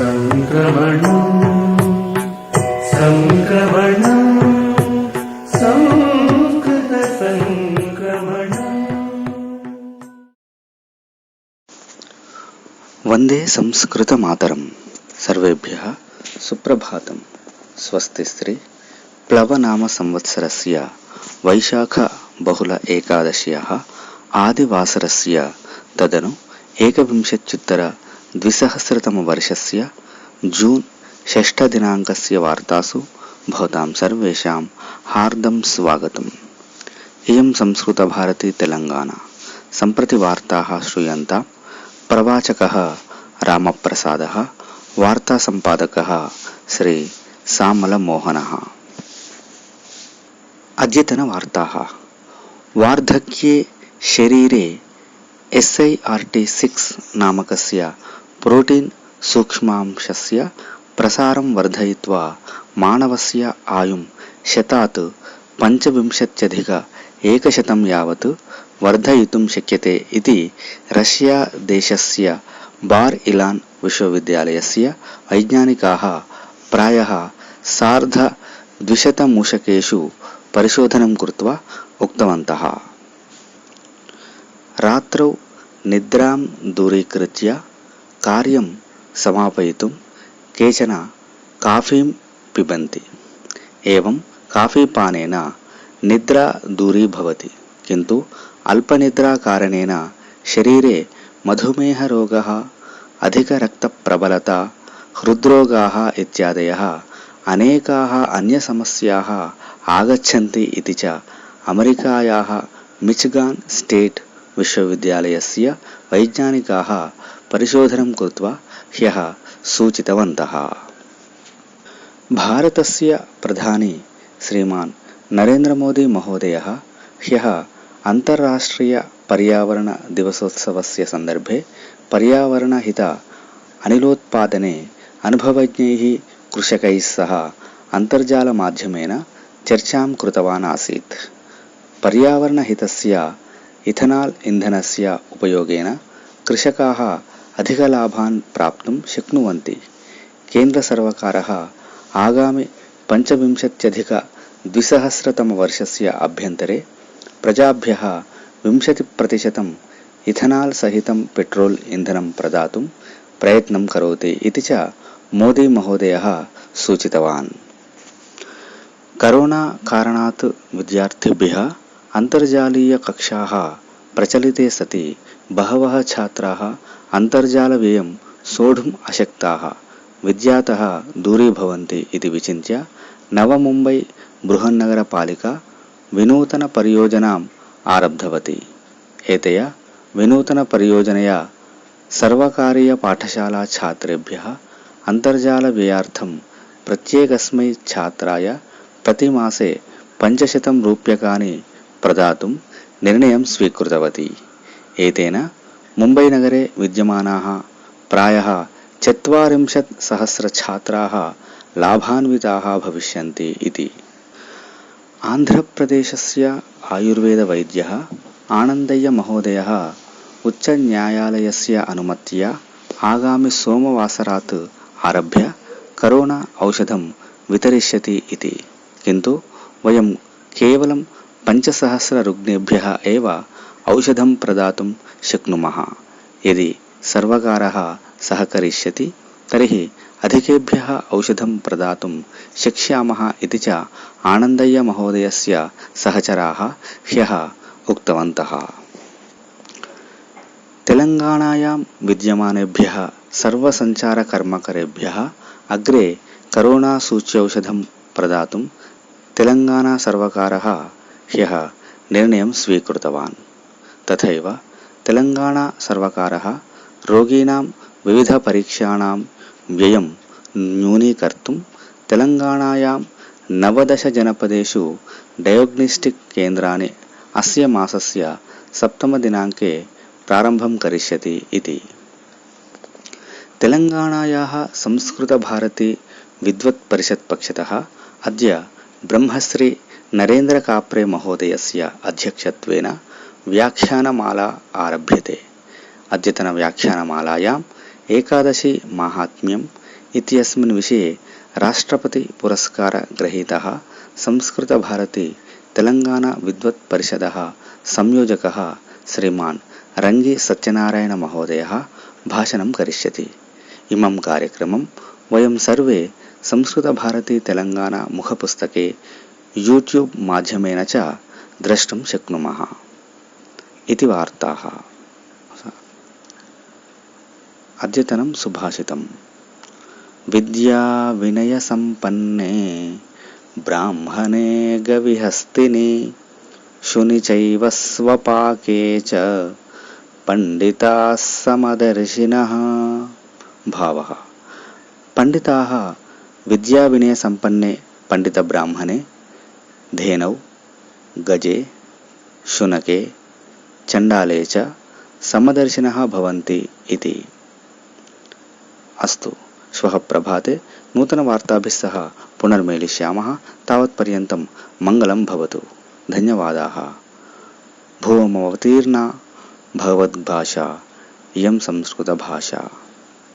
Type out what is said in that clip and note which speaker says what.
Speaker 1: సంక్రమణం సంక్రమణం సంస్కృత సంక్రమణం.
Speaker 2: వందే సంస్కృత మాతరం. సర్వేభ్యః సుప్రభాతం. స్వస్తి శ్రీ ప్లవనామ సంవత్సరస్య వైశాఖ బహుళ ఏకాదశ్యాః ఆదివాసరస్య తదను ఏకవింశత్యుత్తర ద్విసహస్రతమవర్షస్య జూన్ 6 दिनाङ्कस्य वार्तासु भवतां सर्वेषां हार्दं स्वागतम्. इयं संस्कृतभारती तेलङ्गाना. सम्प्रति वार्ताः श्रूयन्तां. प्रवाचकः रामप्रसादः, वार्तासम्पादकः श्री सामलमोहनः. अद्यतनवार्ताः. वार्धक्ये शरीरे SIRT6 नामकस्य प्रोटीन् सूक्ष्मांशस्य प्रसारं वर्धयित्वा मानवस्य आयुं 125-100 यावत् वर्धयितुं शक्यते इति रष्या देशस्य बार् इलान् विश्वविद्यालयस्य वैज्ञानिकाः प्रायः 200 मूषकेषु परिशोधनं कृत्वा उक्तवन्तः. रात्रौ निद्रां दूरीकृत्य कार्यं समापयितुं केचन काफीं पिबन्ति. एवं काफीपानेन निद्रा दूरी भवति, किन्तु अल्पनिद्राकारणेन शरीरे मधुमेहरोगः, अधिकरक्तप्रबलता, हृद्रोगाः इत्यादयः अनेकाः अन्यसमस्याः आगच्छन्ति इति च अमेरिकायाः मिचिगान् स्टेट् विश्वविद्यालयस्य वैज्ञानिकाः परिशोधनं कृत्वा ह्यः सूचितवन्तः. भारतस्य प्रधानी श्रीमान् नरेन्द्रमोदी महोदयः ह्यः अन्ताराष्ट्रिय पर्यावरण दिवसोत्सवस्य सन्दर्भे पर्यावरणहित अनिलोत्पादने अनुभवज्ञैः कृषकैः सह अन्तर्जालमाध्यमेन चर्चां कृतवान् आसीत्. पर्यावरणहितस्य इथनाल् इन्धनस्य उपयोगेन कृषकाः अधिकलाभान् प्राप्तुं शक्नुवन्ति. केन्द्रसर्वकारः आगामि 25-2000 वर्षस्य अभ्यन्तरे प्रजाभ्यः 20% इथनाल् सहितं पेट्रोल् इन्धनं प्रदातुं प्रयत्नं करोति इति च मोदी महोदयः सूचितवान्. करोना कारणात् विद्यार्थिभ्यः अन्तर्जालीयकक्षाः प्रचलिते सति बहवः छात्राः अन्तर्जालव्ययं सोढुम् अशक्ताः, विद्यातः दूरीभवन्ति इति विचिन्त्य नवमुम्बै बृहन्नगरपालिका विनूतनपरियोजनाम् आरब्धवती. एतया विनूतनपरियोजनया सर्वकारीयपाठशालाछात्रेभ्यः अन्तर्जालव्ययार्थं प्रत्येकस्मै छात्राय प्रतिमासे 500 रूप्यकाणि प्रदातुं निर्णयं स्वीकृतवती. एतेन मुम्बैनगरे विद्यमानाः प्रायः 40,000 छात्राः लाभान्विताः भविष्यन्ति इति. आन्ध्रप्रदेशस्य आयुर्वेदवैद्यः आनन्दय्य महोदयः उच्चन्यायालयस्य अनुमत्या आगामि सोमवासरात् आरभ्य करोना औषधं वितरिष्यति इति. किन्तु वयं केवलं 500 रुग्णेभ्यः एव औषधं प्रदातुं शक्नुमः. यदि सर्वकारः सहकरिष्यति तर्हि अधिकेभ्यः औषधं प्रदातुं शक्ष्यामः इति च आनन्दय्य महोदयस्य सहचराः ह्यः उक्तवन्तः. तेलङ्गाणायां विद्यमानेभ्यः सर्वसञ्चारकर्मकरेभ्यः अग्रे करोना सूच्यौषधं प्रदातुं तेलङ्गाणासर्वकारः ह्यः निर्णयं स्वीकृतवान्. तथैव तेलङ्गाणासर्वकारः रोगिणां विविधपरीक्षाणां व्ययं न्यूनीकर्तुं तेलङ्गाणायां 19 जनपदेषु डयोग्नोस्टिक् केन्द्राणि अस्य मासस्य 7 दिनाङ्के प्रारम्भं करिष्यति इति. तेलङ्गाणायाः संस्कृतभारती विद्वत्परिषत् पक्षतः अद्य ब्रह्मश्री नरेन्द्रकाप्रे महोदयस्य अध्यक्षत्वेन व्याख्यानमाला आरभ्यते. अद्यतनव्याख्यानमालायाम् एकादशी माहात्म्यं, इत्यस्मिन् विषये राष्ट्रपतिपुरस्कारग्रहीतः संस्कृतभारती तेलङ्गाना विद्वत्परिषदः संयोजकः श्रीमान् रङ्गी सत्यनारायणमहोदयः भाषणं करिष्यति। इमं कार्यक्रमं वयं सर्वे संस्कृतभारती तेलङ्गाना मुखपुस्तके यूट्यूब् माध्यमेन च द्रष्टुं शक्नुमः इति वार्ताः। अद्यतनं सुभाषितम्। विद्या विनयसम्पन्ने ब्राह्मणे गविहस्तिनि शुनि चैव स्वपाके च पंडिताः समदर्शिनः। भावः: पंडिताः विद्याविनयसम्पन्ने पंडितब्राह्मणे धेनौ गजे शुनके चण्डाले च समदर्शिनः भवन्ति इति। अस्तु, श्वः प्रभाते नूतनवार्ताभिः सह पुनर्मेलिष्यामः। तावत्पर्यन्तं मङ्गलं भवतु। धन्यवादाः। भुवमवतीर्णा भगवद्भाषा इयं संस्कृतभाषा।